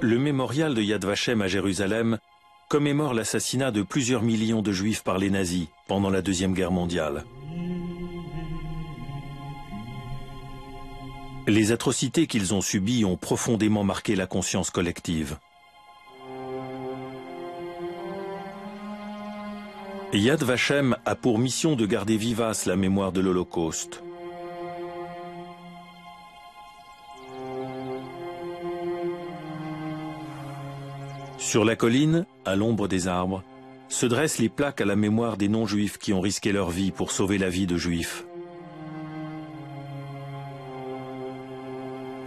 Le mémorial de Yad Vashem à Jérusalem commémore l'assassinat de plusieurs millions de juifs par les nazis pendant la Deuxième Guerre mondiale. Les atrocités qu'ils ont subies ont profondément marqué la conscience collective. Yad Vashem a pour mission de garder vivace la mémoire de l'Holocauste. Sur la colline, à l'ombre des arbres, se dressent les plaques à la mémoire des non-juifs qui ont risqué leur vie pour sauver la vie de juifs.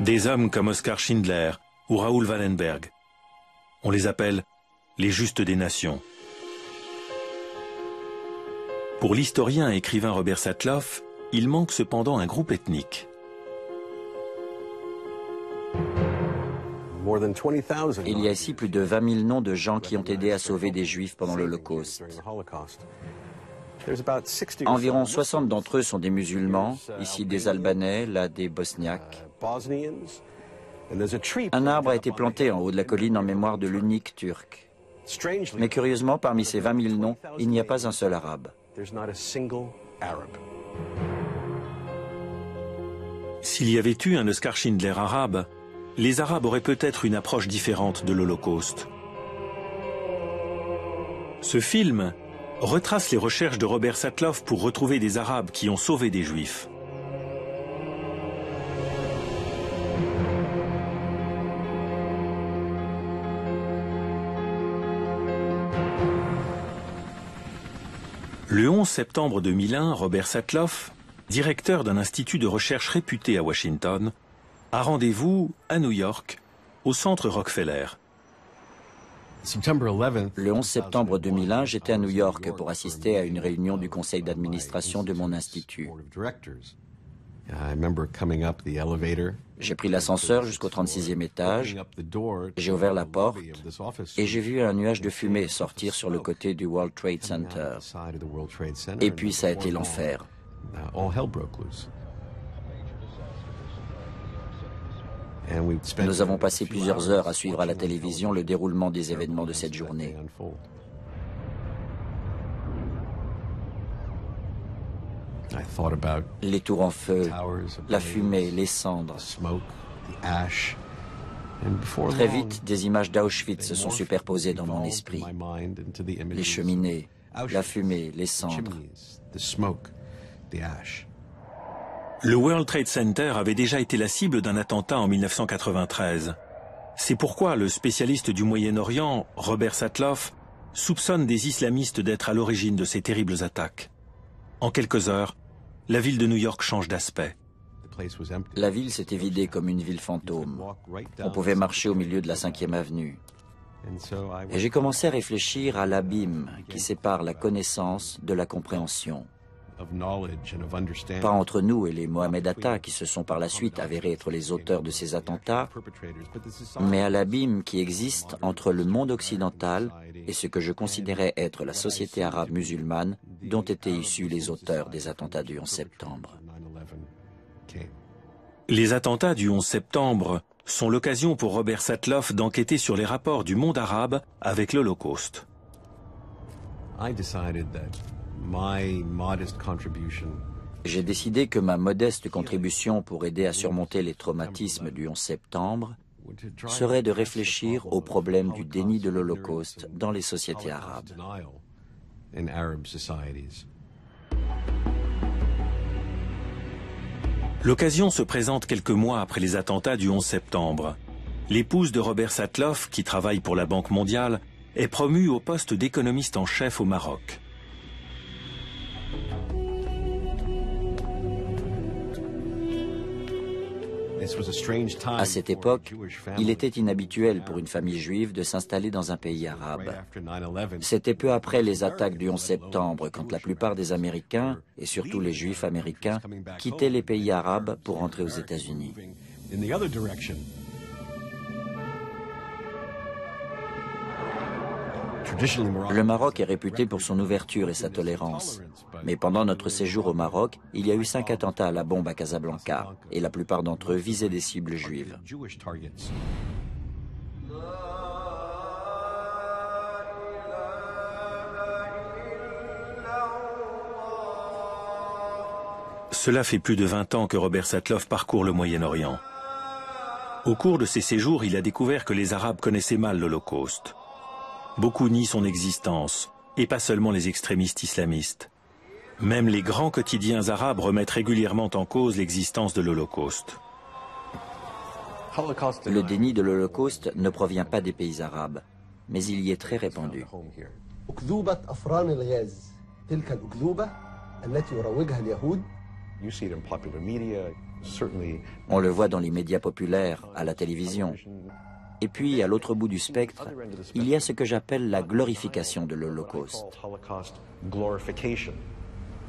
Des hommes comme Oskar Schindler ou Raoul Wallenberg. On les appelle les justes des nations. Pour l'historien et écrivain Robert Satloff, il manque cependant un groupe ethnique. Il y a ici plus de 20 000 noms de gens qui ont aidé à sauver des Juifs pendant l'Holocauste. Environ 60 d'entre eux sont des musulmans, ici des Albanais, là des Bosniaques. Un arbre a été planté en haut de la colline en mémoire de l'unique Turc. Mais curieusement, parmi ces 20 000 noms, il n'y a pas un seul arabe. S'il y avait eu un Oskar Schindler arabe, les Arabes auraient peut-être une approche différente de l'Holocauste. Ce film retrace les recherches de Robert Satloff pour retrouver des Arabes qui ont sauvé des Juifs. Le 11 septembre 2001, Robert Satloff, directeur d'un institut de recherche réputé à Washington, a rendez-vous à New York, au centre Rockefeller. Le 11 septembre 2001, j'étais à New York pour assister à une réunion du conseil d'administration de mon institut. J'ai pris l'ascenseur jusqu'au 36e étage, j'ai ouvert la porte et j'ai vu un nuage de fumée sortir sur le côté du World Trade Center. Et puis ça a été l'enfer. Nous avons passé plusieurs heures à suivre à la télévision le déroulement des événements de cette journée. Les tours en feu, la fumée, les cendres. Très vite, des images d'Auschwitz se sont superposées dans mon esprit. Les cheminées, la fumée, les cendres. Le World Trade Center avait déjà été la cible d'un attentat en 1993. C'est pourquoi le spécialiste du Moyen-Orient, Robert Satloff, soupçonne des islamistes d'être à l'origine de ces terribles attaques. En quelques heures, la ville de New York change d'aspect. La ville s'était vidée comme une ville fantôme. On pouvait marcher au milieu de la 5e avenue. Et j'ai commencé à réfléchir à l'abîme qui sépare la connaissance de la compréhension. Pas entre nous et les Mohamed Atta qui se sont par la suite avérés être les auteurs de ces attentats, mais à l'abîme qui existe entre le monde occidental et ce que je considérais être la société arabe musulmane dont étaient issus les auteurs des attentats du 11 septembre. Les attentats du 11 septembre sont l'occasion pour Robert Satloff d'enquêter sur les rapports du monde arabe avec l'Holocauste. J'ai décidé que ma modeste contribution pour aider à surmonter les traumatismes du 11 septembre serait de réfléchir au problème du déni de l'Holocauste dans les sociétés arabes. L'occasion se présente quelques mois après les attentats du 11 septembre. L'épouse de Robert Satloff, qui travaille pour la Banque mondiale, est promue au poste d'économiste en chef au Maroc. À cette époque, il était inhabituel pour une famille juive de s'installer dans un pays arabe. C'était peu après les attaques du 11 septembre, quand la plupart des Américains, et surtout les Juifs américains, quittaient les pays arabes pour rentrer aux États-Unis. Le Maroc est réputé pour son ouverture et sa tolérance. Mais pendant notre séjour au Maroc, il y a eu 5 attentats à la bombe à Casablanca, et la plupart d'entre eux visaient des cibles juives. Cela fait plus de 20 ans que Robert Satloff parcourt le Moyen-Orient. Au cours de ses séjours, il a découvert que les Arabes connaissaient mal l'Holocauste. Beaucoup nient son existence, et pas seulement les extrémistes islamistes. Même les grands quotidiens arabes remettent régulièrement en cause l'existence de l'Holocauste. Le déni de l'Holocauste ne provient pas des pays arabes, mais il y est très répandu. On le voit dans les médias populaires, à la télévision. Et puis, à l'autre bout du spectre, il y a ce que j'appelle la glorification de l'Holocauste.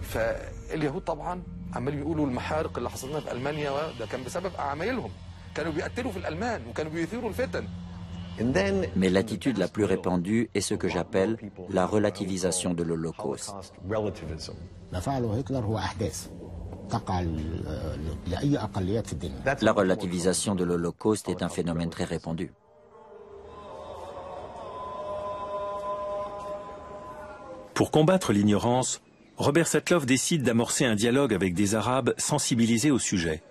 فاليهود طبعا عمالين يقولوا المحارق اللي حصلنا في ألمانيا ده كان بسبب أعمالهم كانوا بيقتلوا في الألمان وكانوا بيثيروا الفتن. Mais l'attitude la plus répandue est ce que j'appelle la relativisation de l'Holocauste. La relativisation de l'Holocauste est un phénomène très répandu. Pour combattre l'ignorance, Robert Satloff décide d'amorcer un dialogue avec des Arabes sensibilisés au sujet.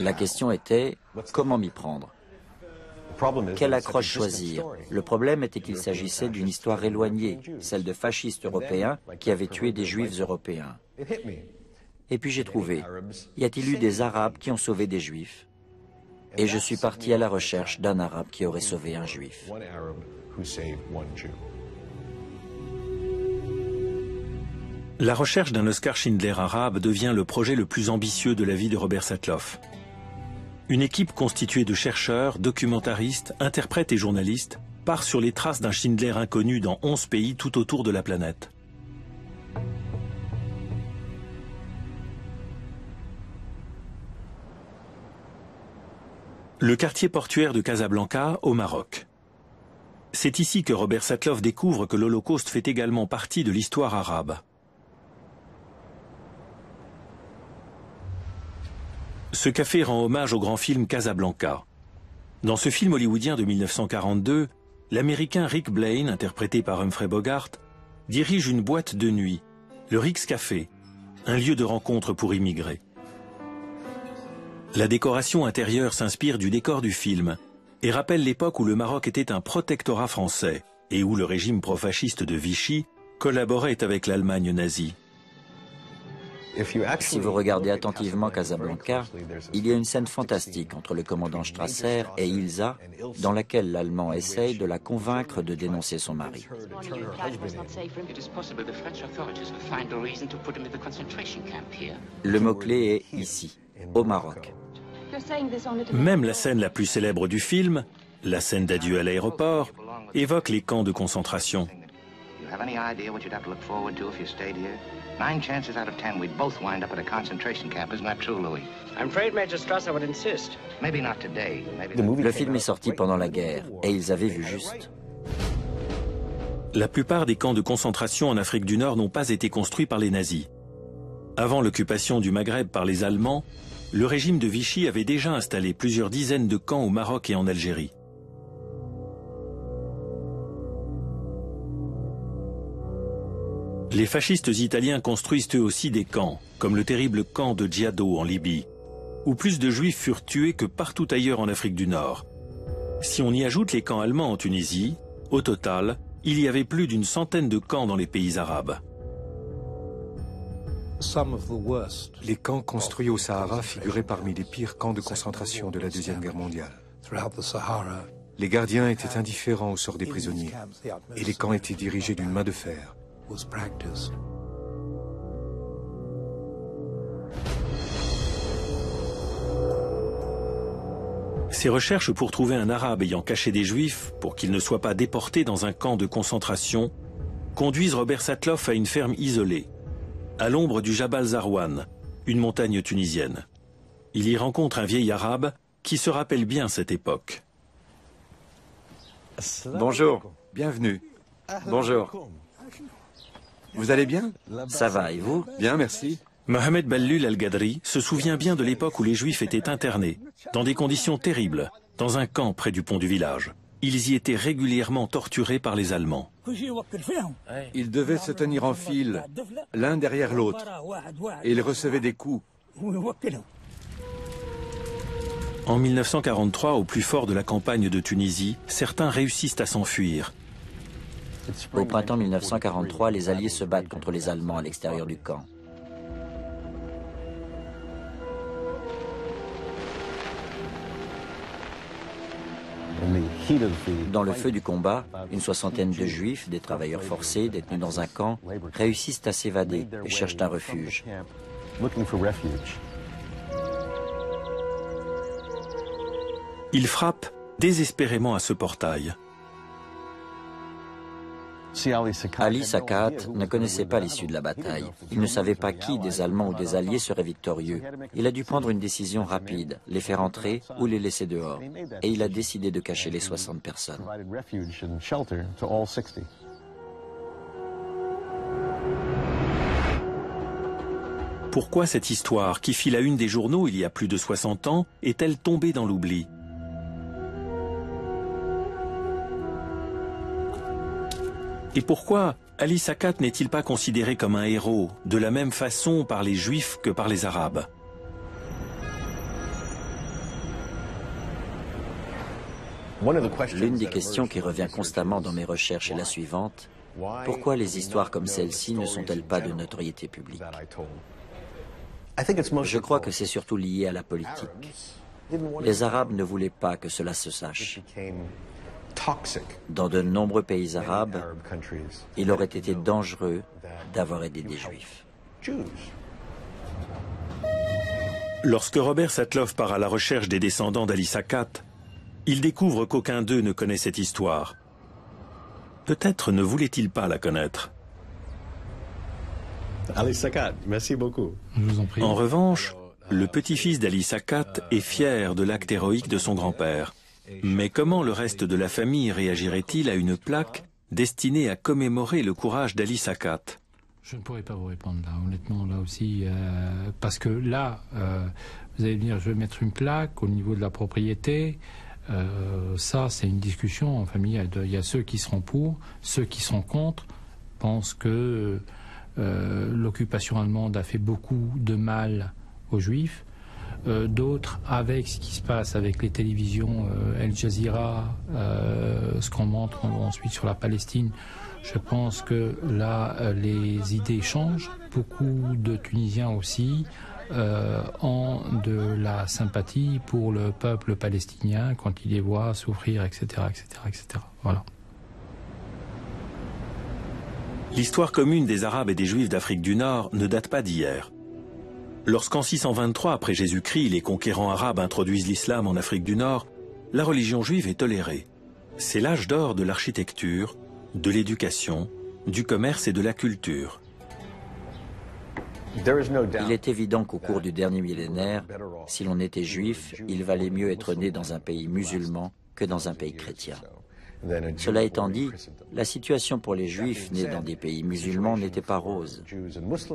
La question était, comment m'y prendre? Quelle accroche choisir? Le problème était qu'il s'agissait d'une histoire éloignée, celle de fascistes européens qui avaient tué des Juifs européens. Et puis j'ai trouvé, y a-t-il eu des Arabes qui ont sauvé des Juifs? Et je suis parti à la recherche d'un Arabe qui aurait sauvé un Juif. La recherche d'un Oscar Schindler arabe devient le projet le plus ambitieux de la vie de Robert Satloff. Une équipe constituée de chercheurs, documentaristes, interprètes et journalistes part sur les traces d'un Schindler inconnu dans 11 pays tout autour de la planète. Le quartier portuaire de Casablanca, au Maroc. C'est ici que Robert Satloff découvre que l'Holocauste fait également partie de l'histoire arabe. Ce café rend hommage au grand film Casablanca. Dans ce film hollywoodien de 1942, l'Américain Rick Blaine, interprété par Humphrey Bogart, dirige une boîte de nuit, le Rick's Café, un lieu de rencontre pour immigrés. La décoration intérieure s'inspire du décor du film et rappelle l'époque où le Maroc était un protectorat français et où le régime pro-fasciste de Vichy collaborait avec l'Allemagne nazie. Si vous regardez attentivement Casablanca, il y a une scène fantastique entre le commandant Strasser et Ilsa, dans laquelle l'Allemand essaye de la convaincre de dénoncer son mari. Le mot-clé est ici, au Maroc. Même la scène la plus célèbre du film, la scène d'adieu à l'aéroport, évoque les camps de concentration. 9 chances out of 10 we'd both wind up at a concentration camp. Isn't that true, Louis? I'm afraid Major Strasser would insist. Maybe not today. Le film est sorti pendant la guerre, et ils avaient vu juste. La plupart des camps de concentration en Afrique du Nord n'ont pas été construits par les nazis. Avant l'occupation du Maghreb par les Allemands, le régime de Vichy avait déjà installé plusieurs dizaines de camps au Maroc et en Algérie. Les fascistes italiens construisent eux aussi des camps, comme le terrible camp de Djado en Libye, où plus de juifs furent tués que partout ailleurs en Afrique du Nord. Si on y ajoute les camps allemands en Tunisie, au total, il y avait plus d'une centaine de camps dans les pays arabes. Les camps construits au Sahara figuraient parmi les pires camps de concentration de la Deuxième Guerre mondiale. Les gardiens étaient indifférents au sort des prisonniers, et les camps étaient dirigés d'une main de fer. Ces recherches pour trouver un Arabe ayant caché des Juifs pour qu'ils ne soient pas déportés dans un camp de concentration conduisent Robert Satloff à une ferme isolée, à l'ombre du Jabal Zarwan, une montagne tunisienne. Il y rencontre un vieil Arabe qui se rappelle bien cette époque. Bonjour. Bienvenue. Bonjour. Vous allez bien? Ça va, et vous? Bien, merci. Mohamed Ballul al-Gadri se souvient bien de l'époque où les Juifs étaient internés, dans des conditions terribles, dans un camp près du pont du village. Ils y étaient régulièrement torturés par les Allemands. Ils devaient se tenir en file, l'un derrière l'autre, et ils recevaient des coups. En 1943, au plus fort de la campagne de Tunisie, certains réussissent à s'enfuir. Au printemps 1943, les Alliés se battent contre les Allemands à l'extérieur du camp. Dans le feu du combat, une soixantaine de Juifs, des travailleurs forcés, détenus dans un camp, réussissent à s'évader et cherchent un refuge. Ils frappent désespérément à ce portail. Ali Sakat ne connaissait pas l'issue de la bataille. Il ne savait pas qui des Allemands ou des Alliés serait victorieux. Il a dû prendre une décision rapide, les faire entrer ou les laisser dehors. Et il a décidé de cacher les 60 personnes. Pourquoi cette histoire, qui fit la une des journaux il y a plus de 60 ans, est-elle tombée dans l'oubli ? Et pourquoi Ali Sakat n'est-il pas considéré comme un héros, de la même façon par les Juifs que par les Arabes? L'une des questions qui revient constamment dans mes recherches est la suivante. Pourquoi les histoires comme celle-ci ne sont-elles pas de notoriété publique? Je crois que c'est surtout lié à la politique. Les Arabes ne voulaient pas que cela se sache. Dans de nombreux pays arabes, il aurait été dangereux d'avoir aidé des Juifs. Lorsque Robert Satloff part à la recherche des descendants d'Ali Sakat, il découvre qu'aucun d'eux ne connaît cette histoire. Peut-être ne voulait-il pas la connaître. Ali Sakat, merci beaucoup. Je vous en prie. En revanche, le petit-fils d'Ali Sakat est fier de l'acte héroïque de son grand-père. Mais comment le reste de la famille réagirait-il à une plaque destinée à commémorer le courage d'Ali Sakat? Je ne pourrais pas vous répondre là, honnêtement, là aussi, parce que là, vous allez dire, je vais mettre une plaque au niveau de la propriété. Ça, c'est une discussion en famille. Il y a ceux qui seront pour, ceux qui sont contre, pensent que l'occupation allemande a fait beaucoup de mal aux Juifs. D'autres, avec ce qui se passe avec les télévisions Al Jazeera, ce qu'on montre ensuite sur la Palestine, je pense que là, les idées changent. Beaucoup de Tunisiens aussi ont de la sympathie pour le peuple palestinien quand ils les voient souffrir, etc., etc., etc. Voilà. L'histoire commune des Arabes et des Juifs d'Afrique du Nord ne date pas d'hier. Lorsqu'en 623 après Jésus-Christ, les conquérants arabes introduisent l'islam en Afrique du Nord, la religion juive est tolérée. C'est l'âge d'or de l'architecture, de l'éducation, du commerce et de la culture. Il est évident qu'au cours du dernier millénaire, si l'on était juif, il valait mieux être né dans un pays musulman que dans un pays chrétien. Cela étant dit, la situation pour les Juifs nés dans des pays musulmans n'était pas rose.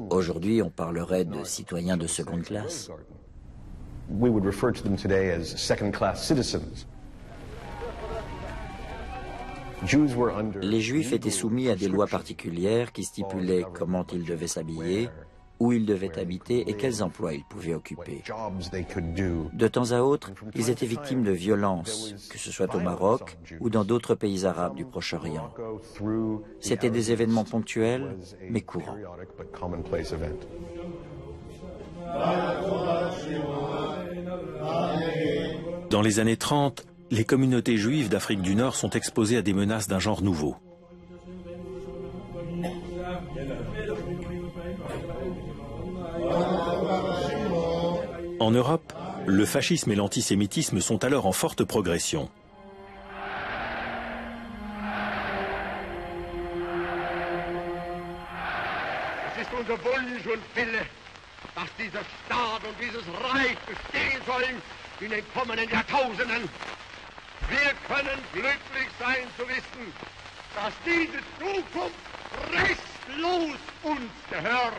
Aujourd'hui, on parlerait de citoyens de seconde classe. Les Juifs étaient soumis à des lois particulières qui stipulaient comment ils devaient s'habiller, où ils devaient habiter et quels emplois ils pouvaient occuper. De temps à autre, ils étaient victimes de violences, que ce soit au Maroc ou dans d'autres pays arabes du Proche-Orient. C'était des événements ponctuels, mais courants. Dans les années 30, les communautés juives d'Afrique du Nord sont exposées à des menaces d'un genre nouveau. En Europe, le fascisme et l'antisémitisme sont alors en forte progression. Es ist unser Wunsch und Wille, dass dieser Staat und dieses Reich bestehen sollen in den kommenden Jahrtausenden. Wir können glücklich sein zu wissen, dass diese Zukunft restlos uns gehört.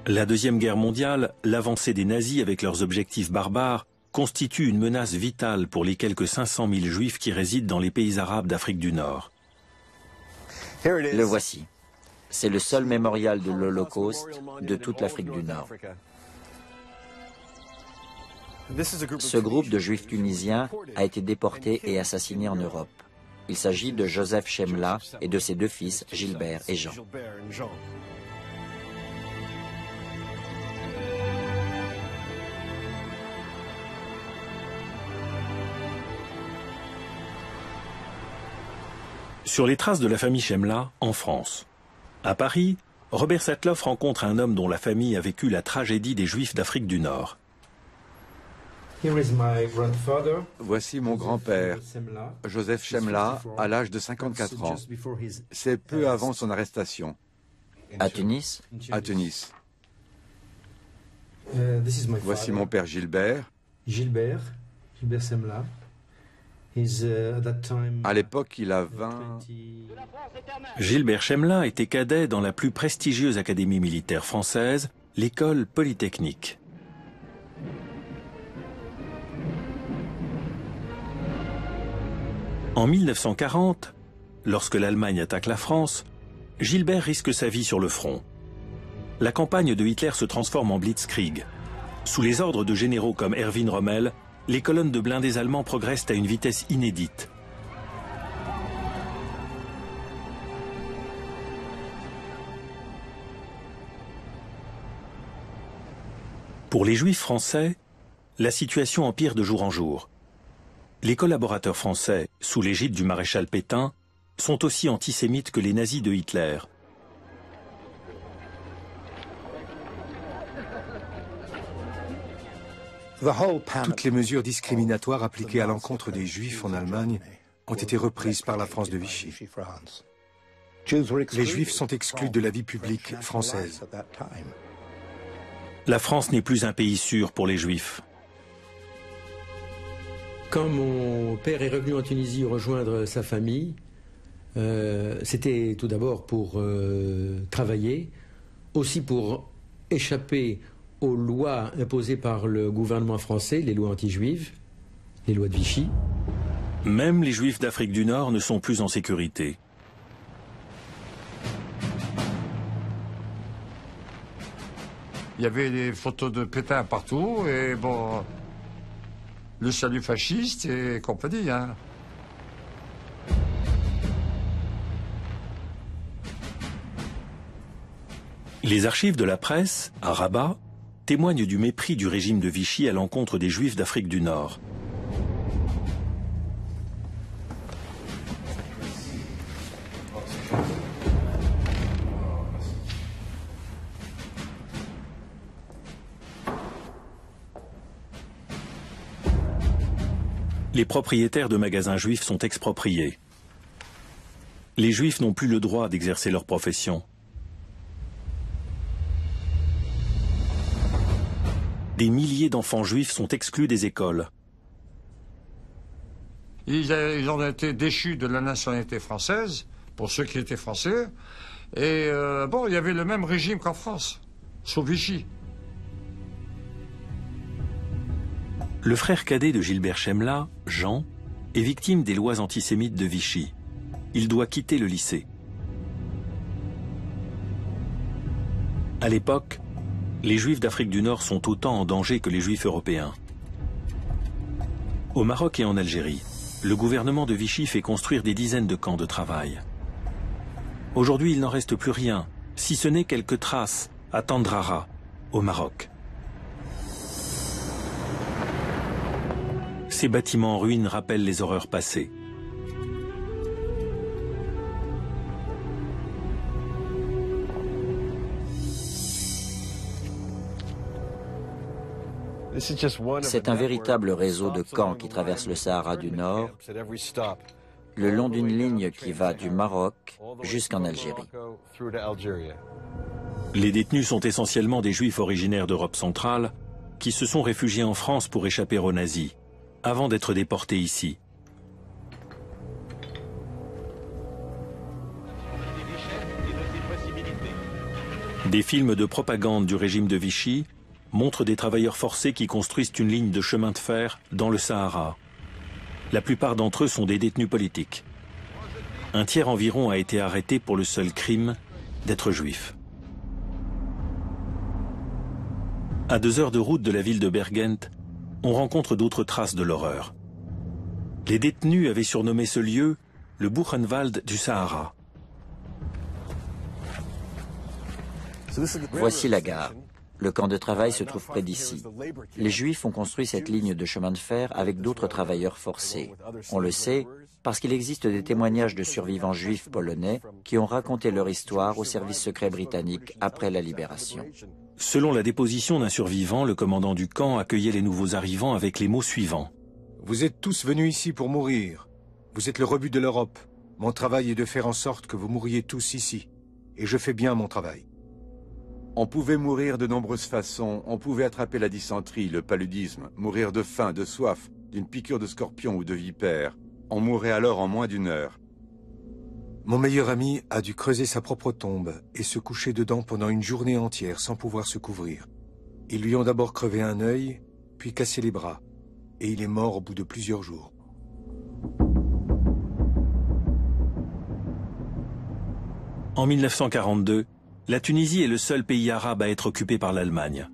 La Deuxième Guerre mondiale, l'avancée des nazis avec leurs objectifs barbares, constitue une menace vitale pour les quelques 500 000 juifs qui résident dans les pays arabes d'Afrique du Nord. Le voici. C'est le seul mémorial de l'Holocauste de toute l'Afrique du Nord. Ce groupe de juifs tunisiens a été déporté et assassiné en Europe. Il s'agit de Joseph Chemla et de ses deux fils, Gilbert et Jean. Sur les traces de la famille Chemla, en France. À Paris, Robert Satloff rencontre un homme dont la famille a vécu la tragédie des Juifs d'Afrique du Nord. Voici mon grand-père, Joseph Chemla, à l'âge de 54 ans. C'est peu avant son arrestation. À Tunis? À Tunis. Voici mon père Gilbert. Gilbert Chemla. À l'époque, il a 20... Gilbert Chemla était cadet dans la plus prestigieuse académie militaire française, l'école polytechnique. En 1940, lorsque l'Allemagne attaque la France, Gilbert risque sa vie sur le front. La campagne de Hitler se transforme en blitzkrieg. Sous les ordres de généraux comme Erwin Rommel, les colonnes de blindés allemands progressent à une vitesse inédite. Pour les Juifs français, la situation empire de jour en jour. Les collaborateurs français, sous l'égide du maréchal Pétain, sont aussi antisémites que les nazis de Hitler. Toutes les mesures discriminatoires appliquées à l'encontre des Juifs en Allemagne ont été reprises par la France de Vichy. Les Juifs sont exclus de la vie publique française. La France n'est plus un pays sûr pour les Juifs. Quand mon père est revenu en Tunisie rejoindre sa famille, c'était tout d'abord pour travailler, aussi pour échapper aux lois imposées par le gouvernement français, les lois anti-juives, les lois de Vichy. Même les Juifs d'Afrique du Nord ne sont plus en sécurité. Il y avait des photos de Pétain partout, et bon, le salut fasciste et compagnie, hein. Les archives de la presse, à Rabat, témoignent du mépris du régime de Vichy à l'encontre des Juifs d'Afrique du Nord. Les propriétaires de magasins juifs sont expropriés. Les Juifs n'ont plus le droit d'exercer leur profession. Des milliers d'enfants juifs sont exclus des écoles. Ils ont été déchus de la nationalité française, pour ceux qui étaient français. Et bon, il y avait le même régime qu'en France, sous Vichy. Le frère cadet de Gilbert Chemla, Jean, est victime des lois antisémites de Vichy. Il doit quitter le lycée. À l'époque, les Juifs d'Afrique du Nord sont autant en danger que les Juifs européens. Au Maroc et en Algérie, le gouvernement de Vichy fait construire des dizaines de camps de travail. Aujourd'hui, il n'en reste plus rien, si ce n'est quelques traces à Tandrara, au Maroc. Ces bâtiments en ruine rappellent les horreurs passées. C'est un véritable réseau de camps qui traverse le Sahara du Nord, le long d'une ligne qui va du Maroc jusqu'en Algérie. Les détenus sont essentiellement des Juifs originaires d'Europe centrale qui se sont réfugiés en France pour échapper aux nazis, avant d'être déportés ici. Des films de propagande du régime de Vichy montrent des travailleurs forcés qui construisent une ligne de chemin de fer dans le Sahara. La plupart d'entre eux sont des détenus politiques. Un tiers environ a été arrêté pour le seul crime d'être juif. À 2 heures de route de la ville de Bergent, on rencontre d'autres traces de l'horreur. Les détenus avaient surnommé ce lieu le Buchenwald du Sahara. Voici la gare. Le camp de travail se trouve près d'ici. Les Juifs ont construit cette ligne de chemin de fer avec d'autres travailleurs forcés. On le sait parce qu'il existe des témoignages de survivants juifs polonais qui ont raconté leur histoire au service secret britannique après la libération. Selon la déposition d'un survivant, le commandant du camp accueillait les nouveaux arrivants avec les mots suivants. Vous êtes tous venus ici pour mourir. Vous êtes le rebut de l'Europe. Mon travail est de faire en sorte que vous mouriez tous ici. Et je fais bien mon travail. On pouvait mourir de nombreuses façons. On pouvait attraper la dysenterie, le paludisme, mourir de faim, de soif, d'une piqûre de scorpion ou de vipère. On mourrait alors en moins d'1 heure. Mon meilleur ami a dû creuser sa propre tombe et se coucher dedans pendant une journée entière sans pouvoir se couvrir. Ils lui ont d'abord crevé un œil, puis cassé les bras. Et il est mort au bout de plusieurs jours. En 1942, la Tunisie est le seul pays arabe à être occupé par l'Allemagne.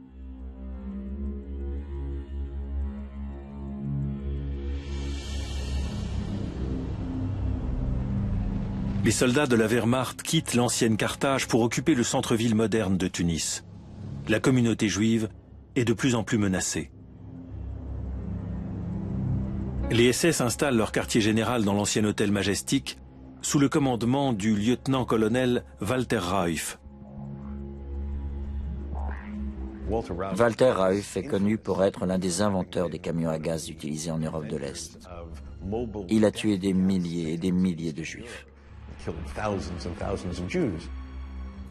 Les soldats de la Wehrmacht quittent l'ancienne Carthage pour occuper le centre-ville moderne de Tunis. La communauté juive est de plus en plus menacée. Les SS installent leur quartier général dans l'ancien hôtel Majestic sous le commandement du lieutenant-colonel Walter Rauf. Walter Rauf est connu pour être l'un des inventeurs des camions à gaz utilisés en Europe de l'Est. Il a tué des milliers et des milliers de Juifs.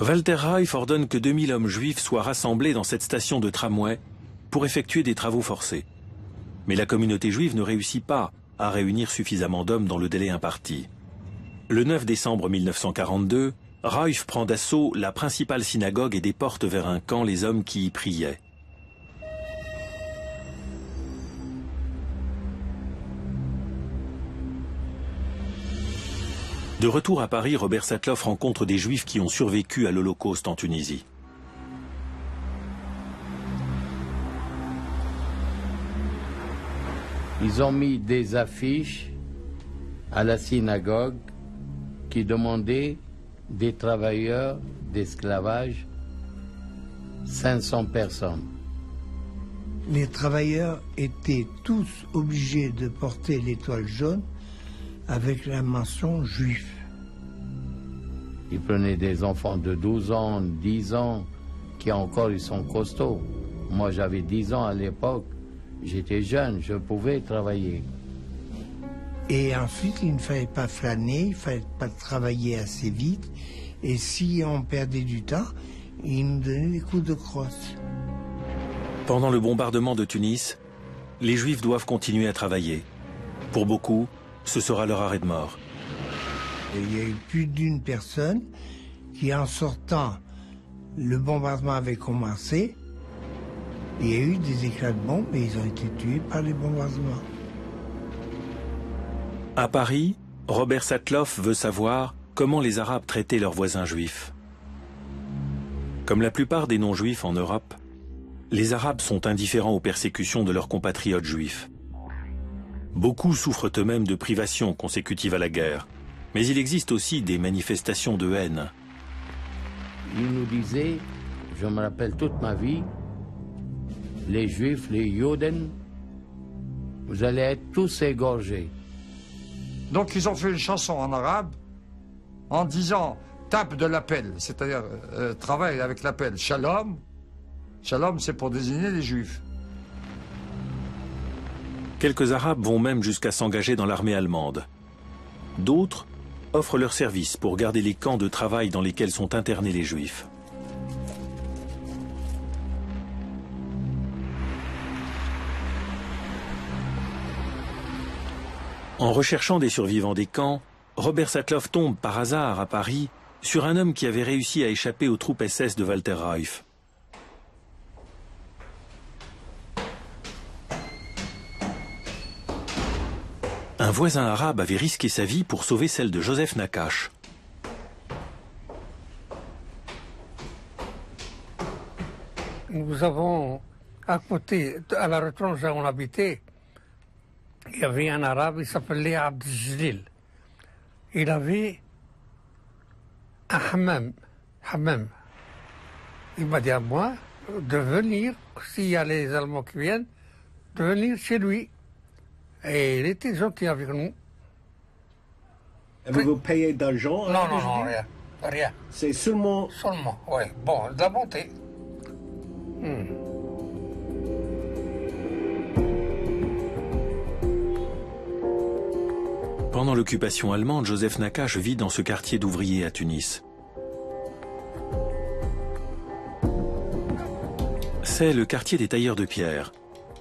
Walter Rauf ordonne que 2000 hommes juifs soient rassemblés dans cette station de tramway pour effectuer des travaux forcés. Mais la communauté juive ne réussit pas à réunir suffisamment d'hommes dans le délai imparti. Le 9 décembre 1942, Rauf prend d'assaut la principale synagogue et déporte vers un camp les hommes qui y priaient. De retour à Paris, Robert Satloff rencontre des Juifs qui ont survécu à l'Holocauste en Tunisie. Ils ont mis des affiches à la synagogue qui demandaient des travailleurs d'esclavage, 500 personnes. Les travailleurs étaient tous obligés de porter l'étoile jaune avec la mention juif. Ils prenaient des enfants de 12 ans, 10 ans, qui encore ils sont costauds. Moi j'avais 10 ans à l'époque, j'étais jeune, je pouvais travailler. Et ensuite, il ne fallait pas flâner, il ne fallait pas travailler assez vite. Et si on perdait du temps, ils nous donnaient des coups de crosse. Pendant le bombardement de Tunis, les Juifs doivent continuer à travailler. Pour beaucoup, ce sera leur arrêt de mort. Et il y a eu plus d'une personne qui, en sortant, le bombardement avait commencé. Il y a eu des éclats de bombes et ils ont été tués par les bombardements. À Paris, Robert Satloff veut savoir comment les Arabes traitaient leurs voisins juifs. Comme la plupart des non-juifs en Europe, les Arabes sont indifférents aux persécutions de leurs compatriotes juifs. Beaucoup souffrent eux-mêmes de privations consécutives à la guerre, mais il existe aussi des manifestations de haine. Ils nous disaient, je me rappelle toute ma vie, les Juifs, les Juden, vous allez être tous égorgés. Donc ils ont fait une chanson en arabe en disant tape de la pelle, c'est-à-dire travaille avec la pelle. Shalom, shalom c'est pour désigner les Juifs. Quelques Arabes vont même jusqu'à s'engager dans l'armée allemande. D'autres offrent leurs services pour garder les camps de travail dans lesquels sont internés les Juifs. En recherchant des survivants des camps, Robert Satloff tombe par hasard à Paris sur un homme qui avait réussi à échapper aux troupes SS de Walter Reuf. Un voisin arabe avait risqué sa vie pour sauver celle de Joseph Nakache. Nous avons, à côté, à la retranche où on habitait, il y avait un arabe, il s'appelait Abdeljalil. Il avait un hammam. Il m'a dit à moi de venir, s'il y a les Allemands qui viennent, de venir chez lui. Et il était gentil avec nous. Et vous payez d'argent? Non, rien. C'est seulement... Seulement, oui. Bon, de la bonté. Pendant l'occupation allemande, Joseph Nakache vit dans ce quartier d'ouvriers à Tunis. C'est le quartier des tailleurs de pierre.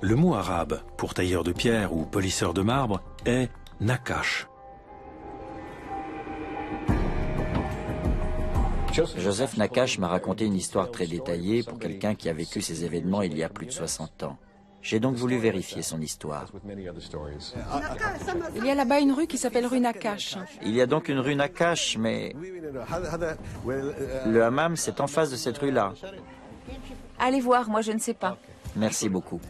Le mot arabe pour tailleur de pierre ou polisseur de marbre est Nakache. Joseph Nakache m'a raconté une histoire très détaillée pour quelqu'un qui a vécu ces événements il y a plus de 60 ans. J'ai donc voulu vérifier son histoire. Il y a là-bas une rue qui s'appelle rue Nakache. Il y a donc une rue Nakache, mais le hammam, c'est en face de cette rue-là. Allez voir, moi je ne sais pas. Merci beaucoup.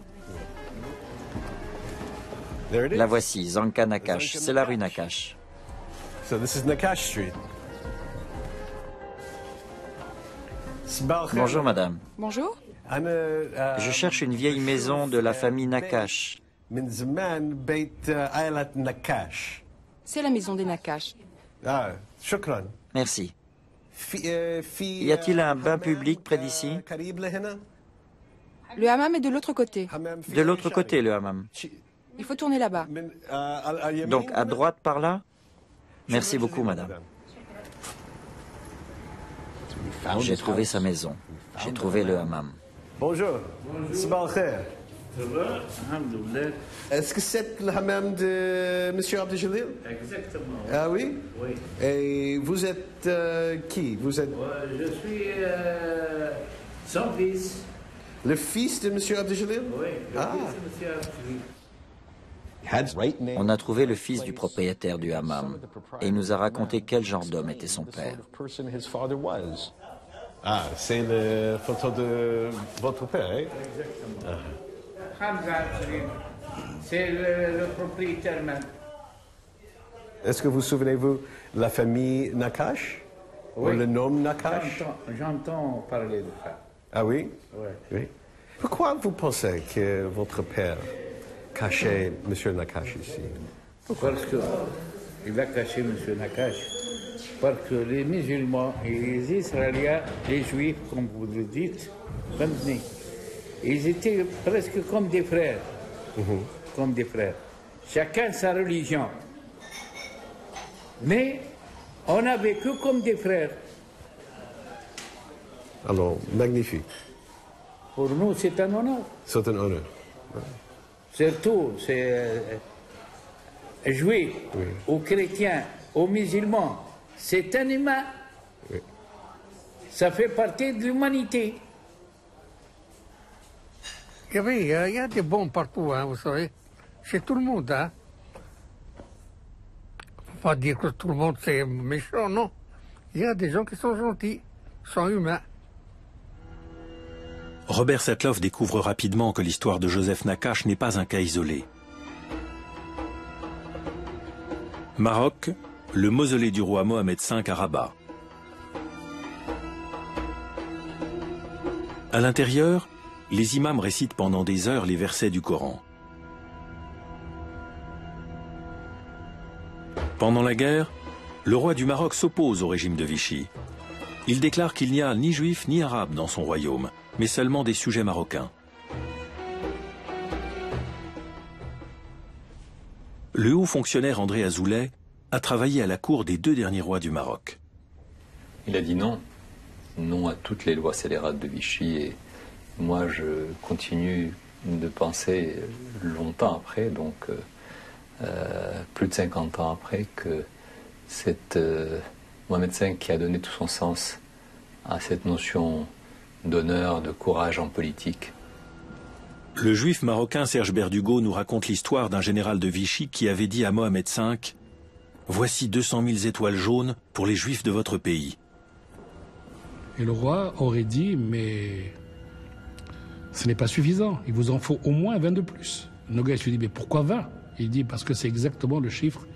La voici, Zanka Nakache. C'est la rue Nakache. So this is Nakache Street. Bonjour madame. Bonjour. Je cherche une vieille maison de la famille Nakache. C'est la maison des Nakache. Merci. Y a-t-il un bain public près d'ici? Le hammam est de l'autre côté. De l'autre côté, le hammam. Il faut tourner là-bas. Donc à droite par là? Merci beaucoup madame. J'ai trouvé sa maison. J'ai trouvé le hammam. Bonjour. Est-ce que c'est le hammam de M. Abdeljalil? Exactement. Ah oui? Oui. Et vous êtes qui? Vous êtes... Je suis son fils. Le fils de M. Abdeljalil? Oui, le fils de M. Abdeljalil. On a trouvé le fils du propriétaire du hammam et il nous a raconté quel genre d'homme était son père. Ah, c'est la photo de votre père, hein? Exactement. C'est le propriétaire même. Est-ce que vous souvenez-vous de la famille Nakache? Oui. Ou le nom Nakache? J'entends parler de ça. Ah oui? Oui. Pourquoi vous pensez que votre père cachait M. Nakache ici? Pourquoi? Parce qu'il a caché M. Nakache. Parce que les musulmans et les Israéliens, les Juifs, comme vous le dites, ils étaient presque comme des frères. Comme des frères. Chacun sa religion. Mais on a vécu comme des frères. Alors, magnifique. Pour nous, c'est un honneur. C'est un honneur. Surtout, c'est Juifs, aux chrétiens, aux musulmans. C'est un humain. Oui. Ça fait partie de l'humanité. Il y a des bons partout, hein, vous savez. Chez tout le monde, hein. Faut pas dire que tout le monde c'est méchant, non. Il y a des gens qui sont gentils, sont humains. Robert Satloff découvre rapidement que l'histoire de Joseph Nakache n'est pas un cas isolé. Maroc, le mausolée du roi Mohamed V à Rabat. À l'intérieur, les imams récitent pendant des heures les versets du Coran. Pendant la guerre, le roi du Maroc s'oppose au régime de Vichy. Il déclare qu'il n'y a ni juifs ni arabes dans son royaume, mais seulement des sujets marocains. Le haut fonctionnaire André Azoulay a travaillé à la cour des 2 derniers rois du Maroc. Il a dit non. Non à toutes les lois scélérates de Vichy. Et moi, je continue de penser longtemps après, donc plus de 50 ans après, que cette Mohamed V qui a donné tout son sens à cette notion d'honneur, de courage en politique. Le juif marocain Serge Berdugo nous raconte l'histoire d'un général de Vichy qui avait dit à Mohamed V « Voici 200 000 étoiles jaunes pour les juifs de votre pays. » Et le roi aurait dit « Mais ce n'est pas suffisant, il vous en faut au moins 20 de plus. » Noguès lui dit « Mais pourquoi 20 ?» Il dit « Parce que c'est exactement le chiffre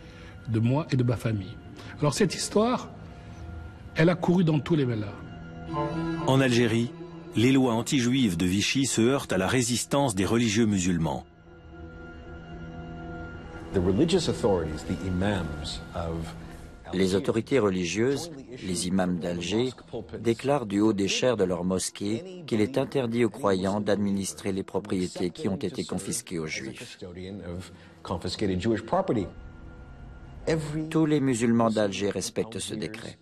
de moi et de ma famille. » Alors cette histoire, elle a couru dans tous les mélas. En Algérie, les lois anti-juives de Vichy se heurtent à la résistance des religieux musulmans. Les autorités religieuses, les imams d'Alger, déclarent du haut des chairs de leur mosquée qu'il est interdit aux croyants d'administrer les propriétés qui ont été confisquées aux juifs. Tous les musulmans d'Alger respectent ce décret.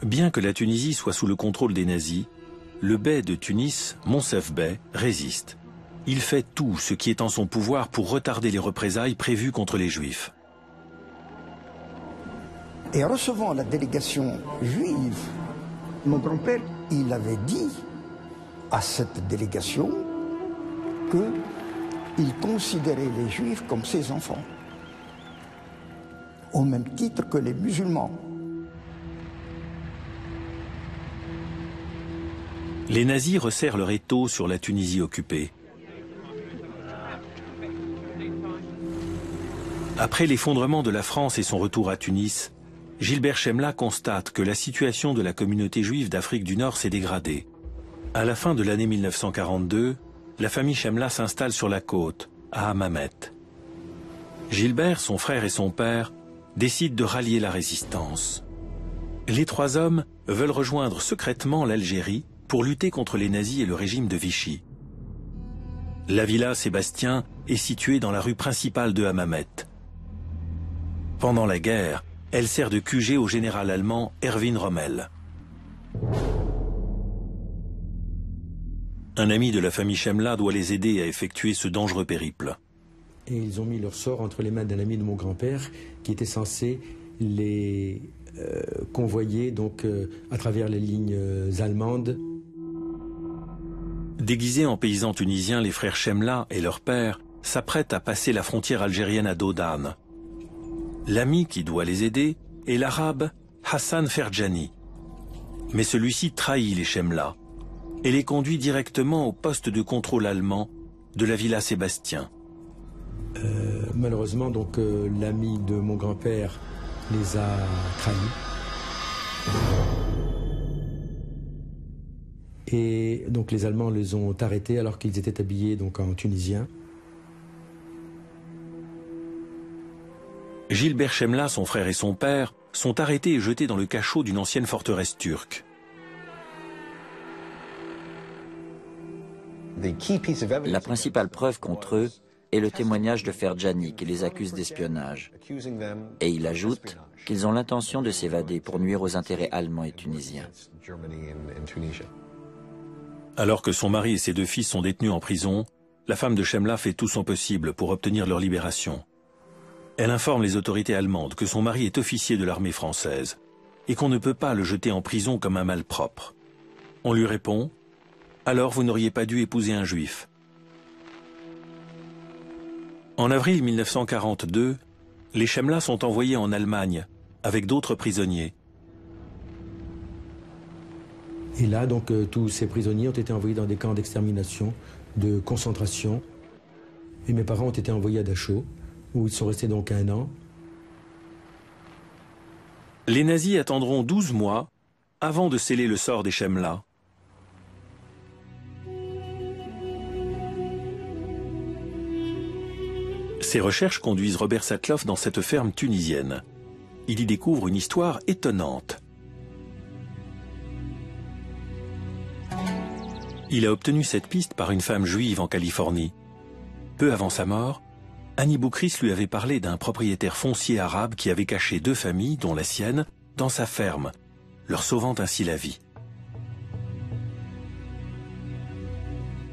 Bien que la Tunisie soit sous le contrôle des nazis, le bey de Tunis, Monsef Bey, résiste. Il fait tout ce qui est en son pouvoir pour retarder les représailles prévues contre les Juifs. Et recevant la délégation juive, mon grand-père, il avait dit à cette délégation qu'il considérait les Juifs comme ses enfants, au même titre que les musulmans. Les nazis resserrent leur étau sur la Tunisie occupée. Après l'effondrement de la France et son retour à Tunis, Gilbert Chemla constate que la situation de la communauté juive d'Afrique du Nord s'est dégradée. À la fin de l'année 1942, la famille Chemla s'installe sur la côte, à Hammamet. Gilbert, son frère et son père décident de rallier la résistance. Les trois hommes veulent rejoindre secrètement l'Algérie pour lutter contre les nazis et le régime de Vichy. La villa Sébastien est située dans la rue principale de Hammamet. Pendant la guerre, elle sert de QG au général allemand Erwin Rommel. Un ami de la famille Chemla doit les aider à effectuer ce dangereux périple. Et ils ont mis leur sort entre les mains d'un ami de mon grand-père qui était censé les convoyer donc, à travers les lignes allemandes. Déguisés en paysans tunisiens, les frères Chemla et leur père s'apprêtent à passer la frontière algérienne à dos d'âne. L'ami qui doit les aider est l'arabe Hassan Ferjani. Mais celui-ci trahit les Chemla et les conduit directement au poste de contrôle allemand de la villa Sébastien. Malheureusement, donc, l'ami de mon grand-père les a trahis. Et donc les Allemands les ont arrêtés alors qu'ils étaient habillés donc, en tunisien. Gilbert Chemla, son frère et son père sont arrêtés et jetés dans le cachot d'une ancienne forteresse turque. La principale preuve contre eux est le témoignage de Ferjani qui les accuse d'espionnage. Et il ajoute qu'ils ont l'intention de s'évader pour nuire aux intérêts allemands et tunisiens. Alors que son mari et ses deux fils sont détenus en prison, la femme de Chemla fait tout son possible pour obtenir leur libération. Elle informe les autorités allemandes que son mari est officier de l'armée française et qu'on ne peut pas le jeter en prison comme un malpropre. On lui répond « Alors vous n'auriez pas dû épouser un juif ». En avril 1942, les Chemla sont envoyés en Allemagne avec d'autres prisonniers. Et là, donc, tous ces prisonniers ont été envoyés dans des camps d'extermination, de concentration. Et mes parents ont été envoyés à Dachau, où ils sont restés donc 1 an. Les nazis attendront 12 mois avant de sceller le sort des Chemla. Ses recherches conduisent Robert Satloff dans cette ferme tunisienne. Il y découvre une histoire étonnante. Il a obtenu cette piste par une femme juive en Californie. Peu avant sa mort, Annie Boukris lui avait parlé d'un propriétaire foncier arabe qui avait caché 2 familles, dont la sienne, dans sa ferme, leur sauvant ainsi la vie.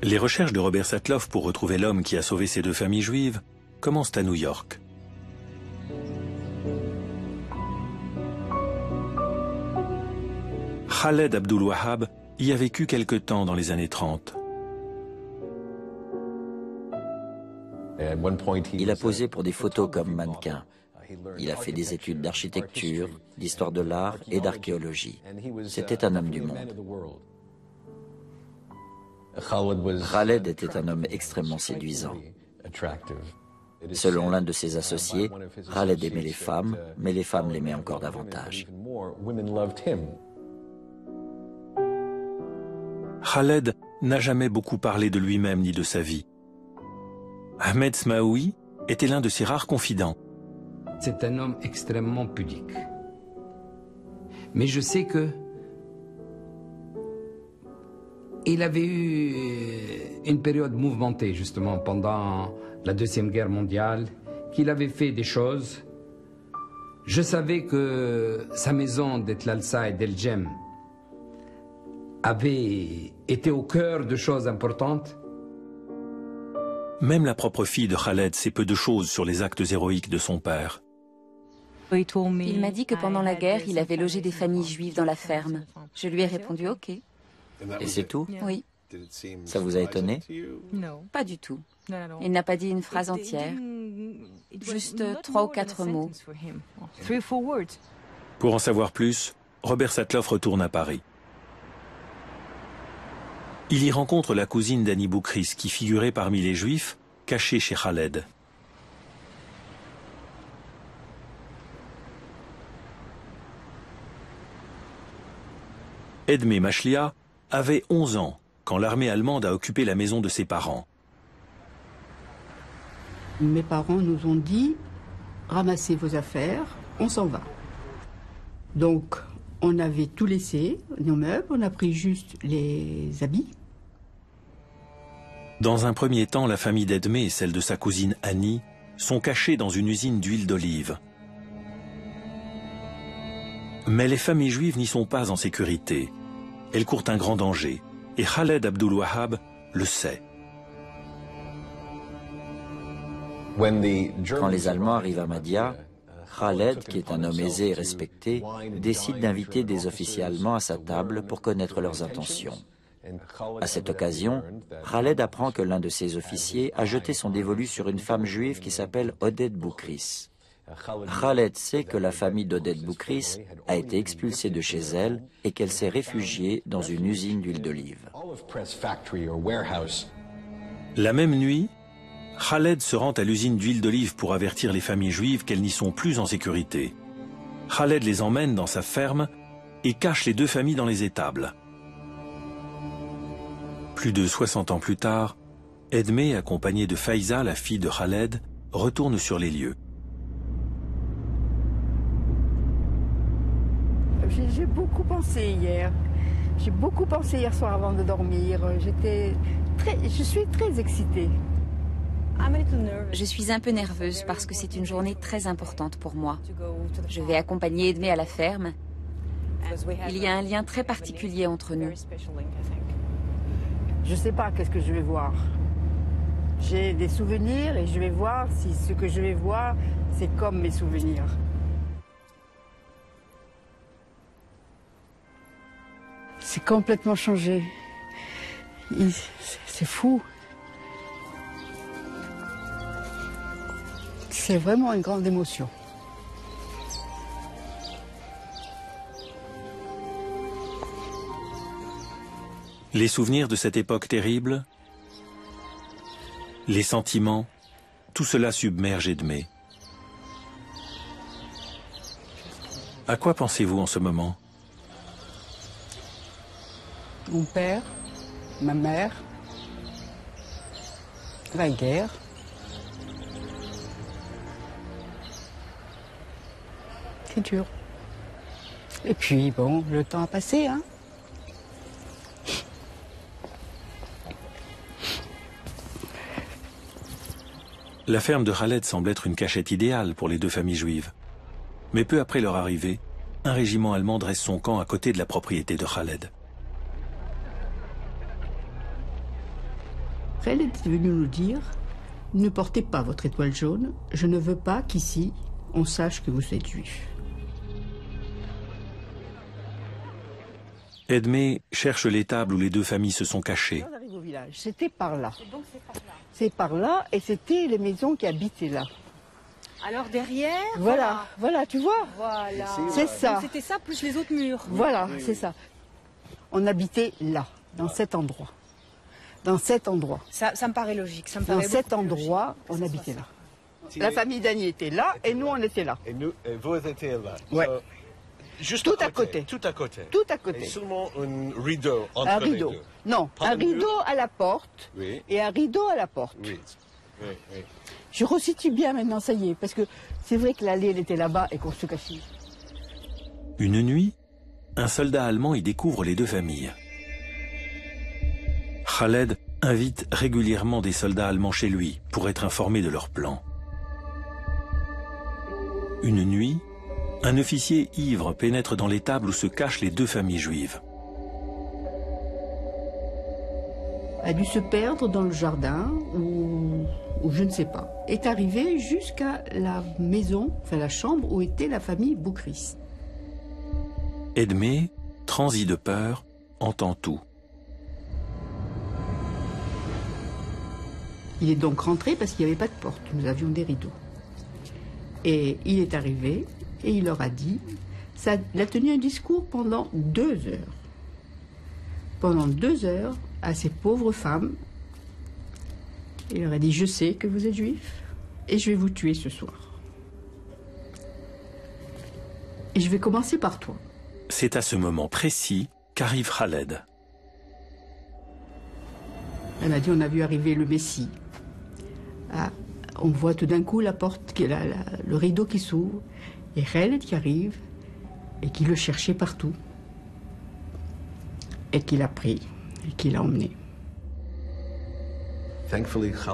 Les recherches de Robert Satloff pour retrouver l'homme qui a sauvé ces 2 familles juives commencent à New York. Khaled Abdul Wahab y a vécu quelque temps dans les années 30. Il a posé pour des photos comme mannequin. Il a fait des études d'architecture, d'histoire de l'art et d'archéologie. C'était un homme du monde. Khaled était un homme extrêmement séduisant. Selon l'un de ses associés, Khaled aimait les femmes, mais les femmes l'aimaient encore davantage. Khaled n'a jamais beaucoup parlé de lui-même ni de sa vie. Ahmed Smaoui était l'un de ses rares confidents. C'est un homme extrêmement pudique. Mais je sais que il avait eu une période mouvementée, justement, pendant la Deuxième Guerre mondiale, qu'il avait fait des choses. Je savais que sa maison d'Etlalsa et d'El Jem avait été au cœur de choses importantes. Même la propre fille de Khaled sait peu de choses sur les actes héroïques de son père. Il m'a dit que pendant la guerre, il avait logé des familles juives dans la ferme. Je lui ai répondu OK. Et c'est tout? Oui. Ça vous a étonné? Pas du tout. Il n'a pas dit une phrase entière. Juste 3 ou 4 mots. Pour en savoir plus, Robert Satloff retourne à Paris. Il y rencontre la cousine d'Annie Boukris, qui figurait parmi les Juifs cachés chez Khaled. Edmé Machlia avait 11 ans quand l'armée allemande a occupé la maison de ses parents. Mes parents nous ont dit, ramassez vos affaires, on s'en va. Donc, on avait tout laissé, nos meubles, on a pris juste les habits. Dans un premier temps, la famille d'Edmé et celle de sa cousine Annie sont cachées dans une usine d'huile d'olive. Mais les familles juives n'y sont pas en sécurité. Elles courent un grand danger, et Khaled Abdul Wahab le sait. Quand les Allemands arrivent à Mahdia, Khaled, qui est un homme aisé et respecté, décide d'inviter des officiers allemands à sa table pour connaître leurs intentions. À cette occasion, Khaled apprend que l'un de ses officiers a jeté son dévolu sur une femme juive qui s'appelle Odette Boukris. Khaled sait que la famille d'Odette Boukris a été expulsée de chez elle et qu'elle s'est réfugiée dans une usine d'huile d'olive. La même nuit, Khaled se rend à l'usine d'huile d'olive pour avertir les familles juives qu'elles n'y sont plus en sécurité. Khaled les emmène dans sa ferme et cache les deux familles dans les étables. Plus de 60 ans plus tard, Edmé, accompagné de Faiza, la fille de Khaled, retourne sur les lieux. J'ai beaucoup pensé hier. J'ai beaucoup pensé hier soir avant de dormir. Je suis très excitée. Je suis un peu nerveuse parce que c'est une journée très importante pour moi. Je vais accompagner Edmé à la ferme. Il y a un lien très particulier entre nous. Je ne sais pas qu'est-ce que je vais voir. J'ai des souvenirs et je vais voir si ce que je vais voir, c'est comme mes souvenirs. C'est complètement changé. C'est fou. C'est vraiment une grande émotion. Les souvenirs de cette époque terrible, les sentiments, tout cela submerge Edmé. À quoi pensez-vous en ce moment? Mon père, ma mère, la guerre. C'est dur. Et puis, bon, le temps a passé, hein. La ferme de Khaled semble être une cachette idéale pour les deux familles juives. Mais peu après leur arrivée, un régiment allemand dresse son camp à côté de la propriété de Khaled. Khaled est venu nous dire ne portez pas votre étoile jaune. Je ne veux pas qu'ici, on sache que vous êtes juif. Edmé cherche l'étable où les deux familles se sont cachées. On arrive au village, c'était par là. C'est par là et c'était les maisons qui habitaient là. Alors derrière, voilà, tu vois. Voilà. C'est ça. C'était ça plus les autres murs. Voilà, c'est ça. On habitait là, dans cet endroit. Dans cet endroit. Ça me paraît logique. Ça me dans paraît cet endroit, on habitait là. La famille Dany était là et nous on était là. Et vous étiez là. Ouais. Juste tout à côté. Tout à côté. Tout à côté. Et seulement un rideau entre un les rideau. deux. Non, Pas un rideau à la porte et un rideau à la porte. Oui. Je resitue bien maintenant, ça y est, parce que c'est vrai que l'allée elle était là-bas et qu'on se cachait. Une nuit, un soldat allemand y découvre les deux familles. Khaled invite régulièrement des soldats allemands chez lui pour être informé de leur plan. Une nuit, un officier ivre pénètre dans l'étable où se cachent les deux familles juives. A dû se perdre dans le jardin ou je ne sais pas. Est arrivé jusqu'à la maison, enfin la chambre où était la famille Boukris. Edmé, transi de peur, entend tout. Il est donc rentré parce qu'il n'y avait pas de porte, nous avions des rideaux. Et il est arrivé et il leur a dit, il a tenu un discours pendant 2 heures. Pendant 2 heures, à ces pauvres femmes, il leur a dit, je sais que vous êtes juifs et je vais vous tuer ce soir. Et je vais commencer par toi. C'est à ce moment précis qu'arrive Khaled. Elle a dit, on a vu arriver le Messie. Ah, on voit tout d'un coup la porte, le rideau qui s'ouvre, et Khaled qui arrive, et qui le cherchait partout, et qui l'a pris, et qui l'a emmené.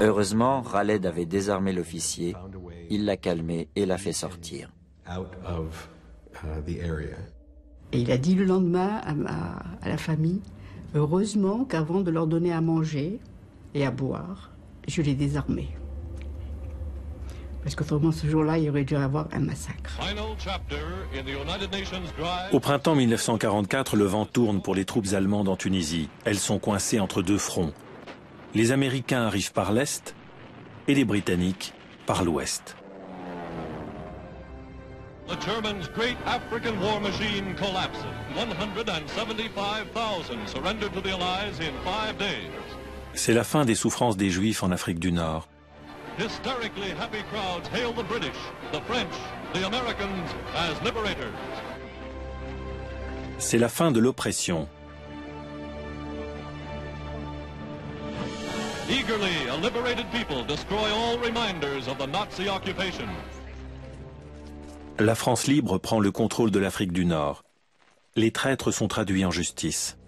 Heureusement, Khaled avait désarmé l'officier, il l'a calmé et l'a fait sortir. Et il a dit le lendemain à la famille, heureusement qu'avant de leur donner à manger et à boire, je les désarmais. Parce qu'autrement, ce jour-là, il aurait dû y avoir un massacre. Au printemps 1944, le vent tourne pour les troupes allemandes en Tunisie. Elles sont coincées entre deux fronts. Les Américains arrivent par l'Est et les Britanniques par l'Ouest. The Germans' great African war machine collapses. 175,000 surrendered to the Allies in 5 days. C'est la fin des souffrances des Juifs en Afrique du Nord. Hysterically happy crowds hail the British, the French, the Americans as liberators. C'est la fin de l'oppression. Eagerly, a liberated people destroy all reminders of the Nazi occupation. La France libre prend le contrôle de l'Afrique du Nord. Les traîtres sont traduits en justice.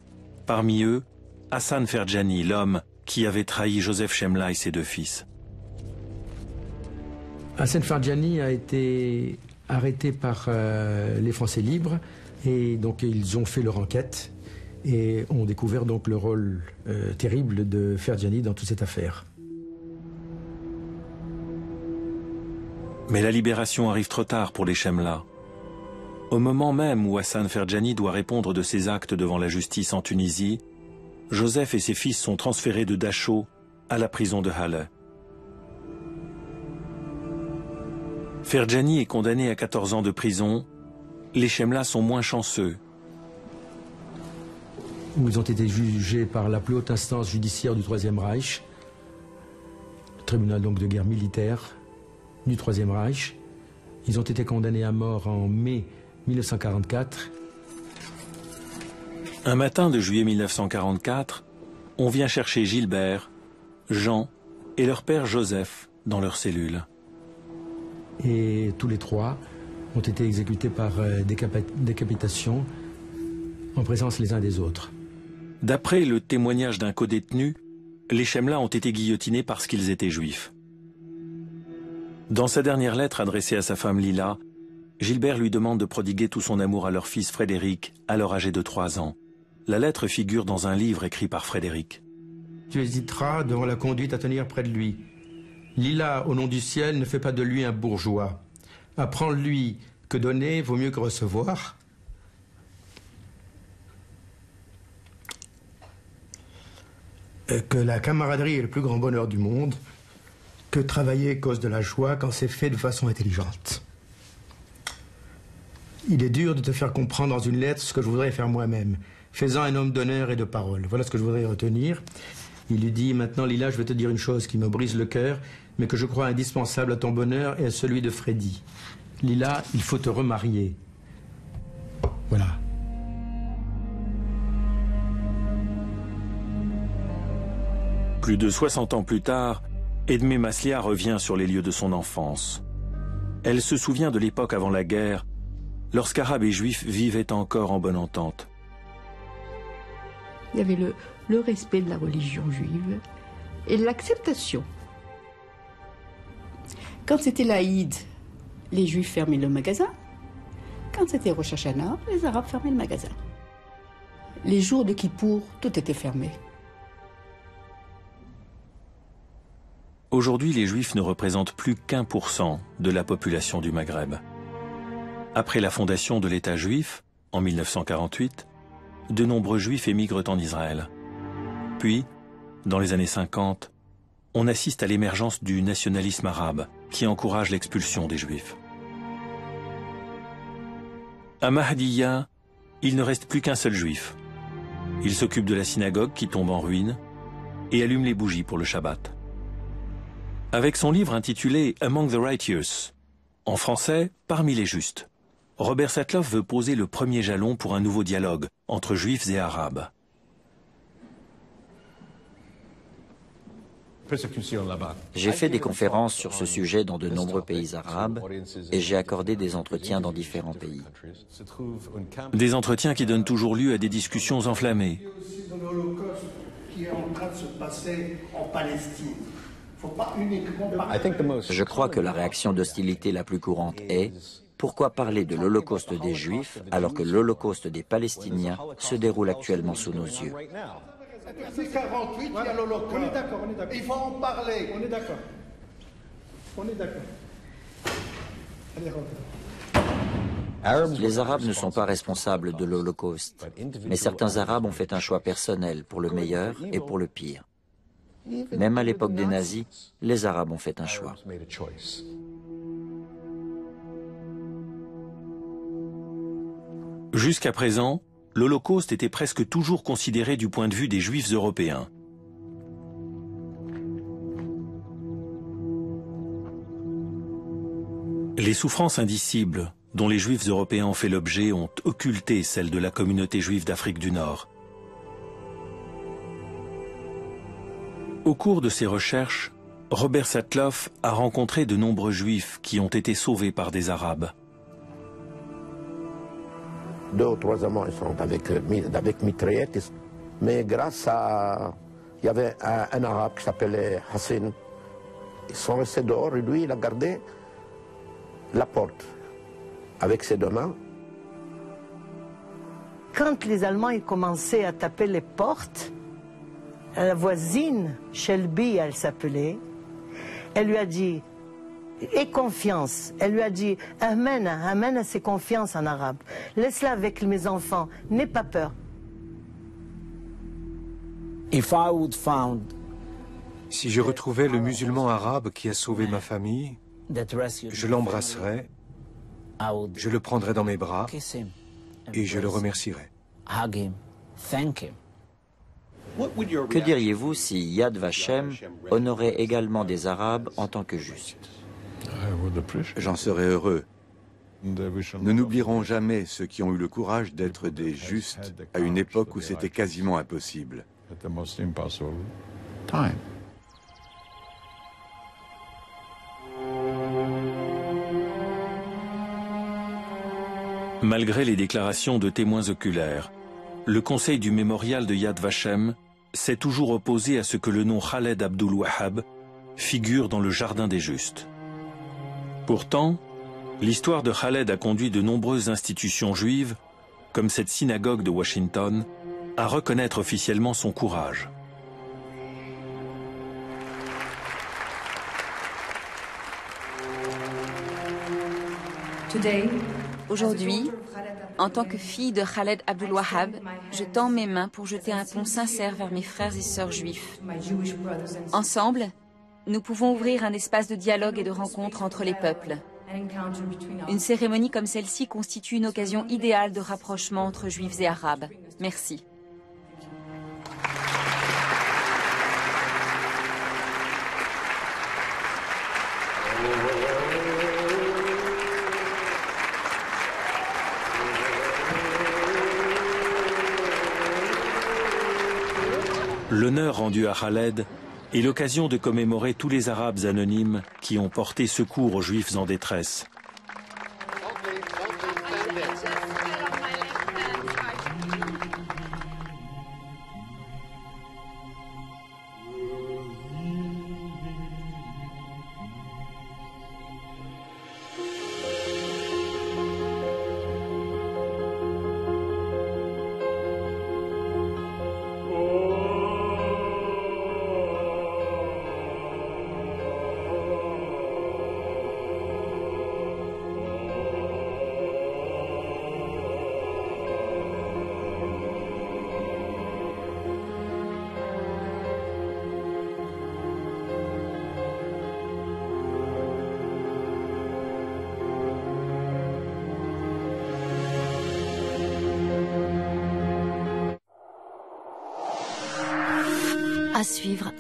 Parmi eux, Hassan Ferjani, l'homme qui avait trahi Joseph Chemla et ses 2 fils. Hassan Ferjani a été arrêté par les Français libres et donc ils ont fait leur enquête et ont découvert donc le rôle terrible de Ferjani dans toute cette affaire. Mais la libération arrive trop tard pour les Chemla. Au moment même où Hassan Ferjani doit répondre de ses actes devant la justice en Tunisie, Joseph et ses fils sont transférés de Dachau à la prison de Halle. Ferjani est condamné à 14 ans de prison. Les Chemla sont moins chanceux. Ils ont été jugés par la plus haute instance judiciaire du Troisième Reich, le tribunal donc de guerre militaire du Troisième Reich. Ils ont été condamnés à mort en mai 1944. Un matin de juillet 1944, on vient chercher Gilbert, Jean et leur père Joseph dans leur cellule. Et tous les 3 ont été exécutés par décapitation en présence les uns des autres. D'après le témoignage d'un codétenu, les Chemla ont été guillotinés parce qu'ils étaient juifs. Dans sa dernière lettre adressée à sa femme Lila, Gilbert lui demande de prodiguer tout son amour à leur fils Frédéric, alors âgé de 3 ans. La lettre figure dans un livre écrit par Frédéric. Tu hésiteras devant la conduite à tenir près de lui. Lila, au nom du ciel, ne fait pas de lui un bourgeois. Apprends-lui que donner vaut mieux que recevoir. Que la camaraderie est le plus grand bonheur du monde, que travailler cause de la joie quand c'est fait de façon intelligente. Il est dur de te faire comprendre dans une lettre ce que je voudrais faire moi-même, faisant un homme d'honneur et de parole. Voilà ce que je voudrais retenir. Il lui dit, maintenant Lila, je vais te dire une chose qui me brise le cœur, mais que je crois indispensable à ton bonheur et à celui de Freddy. Lila, il faut te remarier. Voilà. Plus de 60 ans plus tard, Edmé Maslia revient sur les lieux de son enfance. Elle se souvient de l'époque avant la guerre, lorsqu'Arabes et Juifs vivaient encore en bonne entente. Il y avait le respect de la religion juive et l'acceptation. Quand c'était l'Aïd, les Juifs fermaient le magasin. Quand c'était Rosh Hashanah, les Arabes fermaient le magasin. Les jours de Kippour, tout était fermé. Aujourd'hui, les Juifs ne représentent plus qu'1% de la population du Maghreb. Après la fondation de l'État juif, en 1948, de nombreux Juifs émigrent en Israël. Puis, dans les années 50, on assiste à l'émergence du nationalisme arabe qui encourage l'expulsion des Juifs. À Mahdiya, il ne reste plus qu'un seul Juif. Il s'occupe de la synagogue qui tombe en ruine et allume les bougies pour le Shabbat. Avec son livre intitulé « Among the Righteous », en français « Parmi les justes », Robert Satloff veut poser le premier jalon pour un nouveau dialogue entre Juifs et Arabes. J'ai fait des conférences sur ce sujet dans de nombreux pays arabes et j'ai accordé des entretiens dans différents pays. Des entretiens qui donnent toujours lieu à des discussions enflammées. Qui est en train de se passer en Palestine. Je crois que la réaction d'hostilité la plus courante est « Pourquoi parler de l'Holocauste des Juifs alors que l'Holocauste des Palestiniens se déroule actuellement sous nos yeux ?» Depuis 48, il y a l'Holocauste. On est d'accord, on est d'accord. Il faut en parler. On est d'accord. On est d'accord. Allez, Les Arabes ne sont pas responsables de l'Holocauste, mais certains Arabes ont fait un choix personnel pour le meilleur et pour le pire. Même à l'époque des nazis, les Arabes ont fait un choix. Jusqu'à présent, l'Holocauste était presque toujours considéré du point de vue des Juifs européens. Les souffrances indicibles dont les Juifs européens ont fait l'objet ont occulté celles de la communauté juive d'Afrique du Nord. Au cours de ses recherches, Robert Satloff a rencontré de nombreux Juifs qui ont été sauvés par des Arabes. 2 ou 3 amants ils sont avec mitraillettes, mais grâce à... Il y avait un Arabe qui s'appelait Hassin. Ils sont restés dehors et lui, il a gardé la porte avec ses 2 mains. Quand les Allemands ils commençaient à taper les portes, la voisine, Shelby, elle s'appelait, elle lui a dit, aie confiance. Elle lui a dit, Amen, c'est confiance en arabe. Laisse-la avec mes enfants, n'aie pas peur. Si je retrouvais le musulman arabe qui a sauvé ma famille, je l'embrasserais, je le prendrais dans mes bras et je le remercierais. Que diriez-vous si Yad Vashem honorait également des Arabes en tant que justes? J'en serais heureux. Nous n'oublierons jamais ceux qui ont eu le courage d'être des justes à une époque où c'était quasiment impossible. Malgré les déclarations de témoins oculaires, le conseil du mémorial de Yad Vashem s'est toujours opposé à ce que le nom Khaled Abdul Wahhab figure dans le jardin des justes. Pourtant, l'histoire de Khaled a conduit de nombreuses institutions juives, comme cette synagogue de Washington, à reconnaître officiellement son courage. Aujourd'hui, en tant que fille de Khaled Abdul Wahab, je tends mes mains pour jeter un pont sincère vers mes frères et sœurs juifs. Ensemble, nous pouvons ouvrir un espace de dialogue et de rencontre entre les peuples. Une cérémonie comme celle-ci constitue une occasion idéale de rapprochement entre juifs et arabes. Merci. L'honneur rendu à Khaled est l'occasion de commémorer tous les Arabes anonymes qui ont porté secours aux Juifs en détresse. À suivre.